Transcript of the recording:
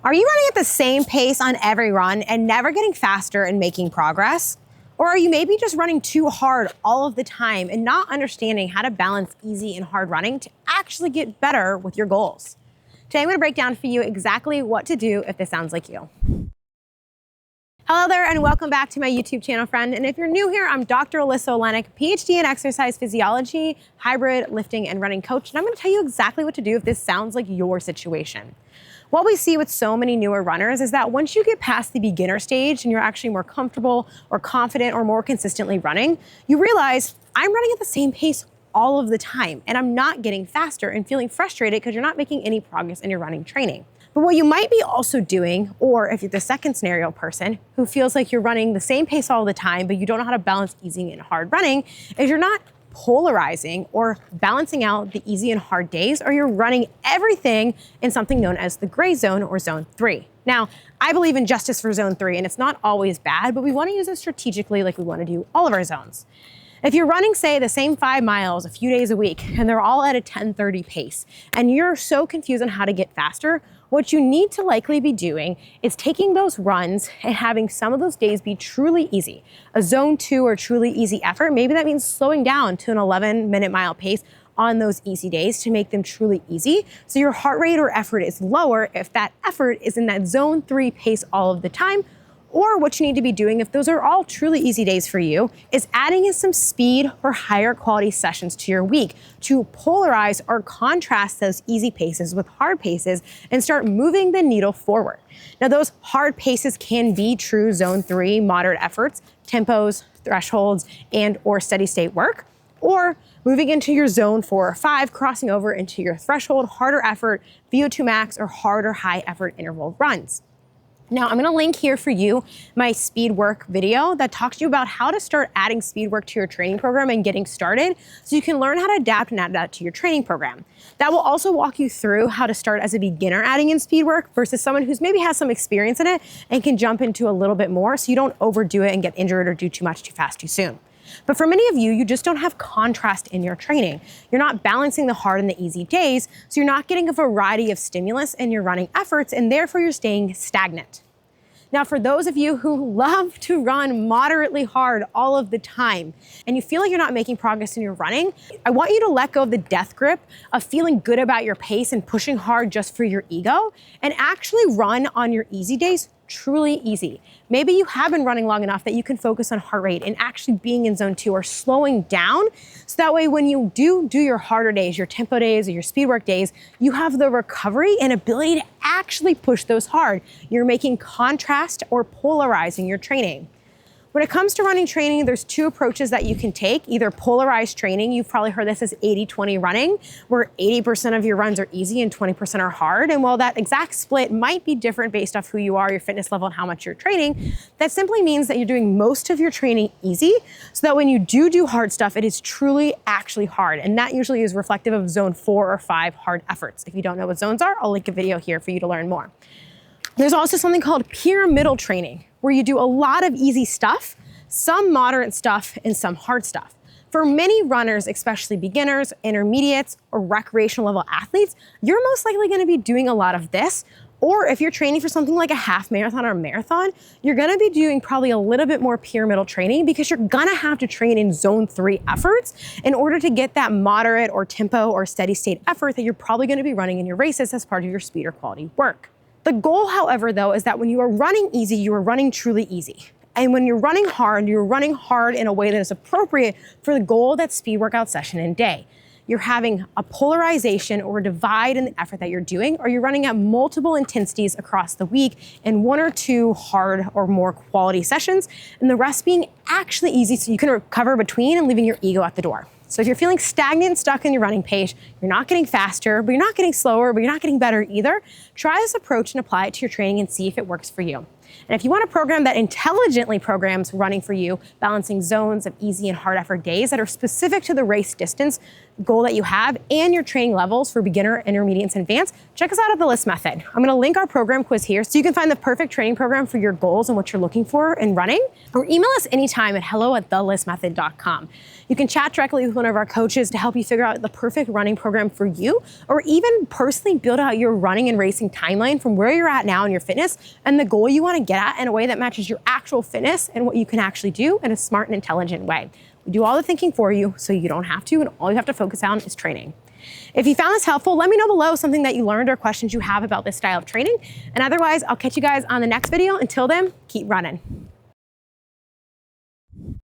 Are you running at the same pace on every run and never getting faster and making progress? Or are you maybe just running too hard all of the time and not understanding how to balance easy and hard running to actually get better with your goals? Today I'm going to break down for you exactly what to do if this sounds like you. Hello there and welcome back to my YouTube channel, friend. And if you're new here, I'm Dr. Alyssa Olenek, PhD in exercise physiology, hybrid lifting and running coach. And I'm going to tell you exactly what to do if this sounds like your situation. What we see with so many newer runners is that once you get past the beginner stage and you're actually more comfortable or confident or more consistently running, you realize I'm running at the same pace all of the time and I'm not getting faster and feeling frustrated because you're not making any progress in your running training. But what you might be also doing, or if you're the second scenario person who feels like you're running the same pace all the time, but you don't know how to balance easy and hard running, is you're not polarizing or balancing out the easy and hard days, or you're running everything in something known as the gray zone or zone 3. Now, I believe in justice for zone 3, and it's not always bad, but we want to use it strategically like we want to do all of our zones. If you're running, say, the same 5 miles a few days a week, and they're all at a 10:30 pace, and you're so confused on how to get faster, what you need to likely be doing is taking those runs and having some of those days be truly easy. A zone 2 or truly easy effort, maybe that means slowing down to an 11-minute mile pace on those easy days to make them truly easy. So your heart rate or effort is lower if that effort is in that zone 3 pace all of the time. Or what you need to be doing, if those are all truly easy days for you, is adding in some speed or higher quality sessions to your week to polarize or contrast those easy paces with hard paces and start moving the needle forward. Now, those hard paces can be true zone 3 moderate efforts, tempos, thresholds, and or steady state work, or moving into your zone 4 or 5, crossing over into your threshold, harder effort, VO2 max, or harder high effort interval runs. Now, I'm going to link here for you my speed work video that talks to you about how to start adding speed work to your training program and getting started so you can learn how to adapt and add that to your training program. That will also walk you through how to start as a beginner adding in speed work versus someone who's maybe has some experience in it and can jump into a little bit more so you don't overdo it and get injured or do too much too fast too soon. But for many of you, you just don't have contrast in your training. You're not balancing the hard and the easy days, so you're not getting a variety of stimulus in your running efforts, and therefore you're staying stagnant. Now, for those of you who love to run moderately hard all of the time, and you feel like you're not making progress in your running, I want you to let go of the death grip of feeling good about your pace and pushing hard just for your ego, and actually run on your easy days truly easy. Maybe you have been running long enough that you can focus on heart rate and actually being in zone 2 or slowing down. So that way when you do your harder days, your tempo days or your speed work days, you have the recovery and ability to actually push those hard. You're making contrast or polarizing your training. When it comes to running training, there's 2 approaches that you can take. Either polarized training, you've probably heard this as 80-20 running, where 80% of your runs are easy and 20% are hard. And while that exact split might be different based off who you are, your fitness level, and how much you're training, that simply means that you're doing most of your training easy so that when you do hard stuff, it is truly actually hard. And that usually is reflective of zone 4 or 5 hard efforts. If you don't know what zones are, I'll link a video here for you to learn more. There's also something called pyramidal training, where you do a lot of easy stuff, some moderate stuff, and some hard stuff. For many runners, especially beginners, intermediates, or recreational level athletes, you're most likely going to be doing a lot of this. Or if you're training for something like a half marathon or a marathon, you're going to be doing probably a little bit more pyramidal training because you're going to have to train in zone 3 efforts in order to get that moderate or tempo or steady state effort that you're probably going to be running in your races as part of your speed or quality work. The goal, however, though, is that when you are running easy, you are running truly easy. And when you're running hard in a way that is appropriate for the goal of that speed workout session and day. You're having a polarization or a divide in the effort that you're doing, or you're running at multiple intensities across the week in 1 or 2 hard or more quality sessions, and the rest being actually easy so you can recover between and leaving your ego at the door. So if you're feeling stagnant, stuck in your running pace, you're not getting faster, but you're not getting slower, but you're not getting better either, try this approach and apply it to your training and see if it works for you. And if you want a program that intelligently programs running for you, balancing zones of easy and hard effort days that are specific to the race distance goal that you have and your training levels for beginner, intermediate, and advanced, check us out at The List Method. I'm gonna link our program quiz here so you can find the perfect training program for your goals and what you're looking for in running, or email us anytime at hello@thelistmethod.com. You can chat directly with one of our coaches to help you figure out the perfect running program for you, or even personally build out your running and racing timeline from where you're at now in your fitness and the goal you wanna get at in a way that matches your actual fitness and what you can actually do in a smart and intelligent way. We do all the thinking for you so you don't have to, and all you have to focus on is training. If you found this helpful, let me know below something that you learned or questions you have about this style of training. And otherwise, I'll catch you guys on the next video. Until then, keep running.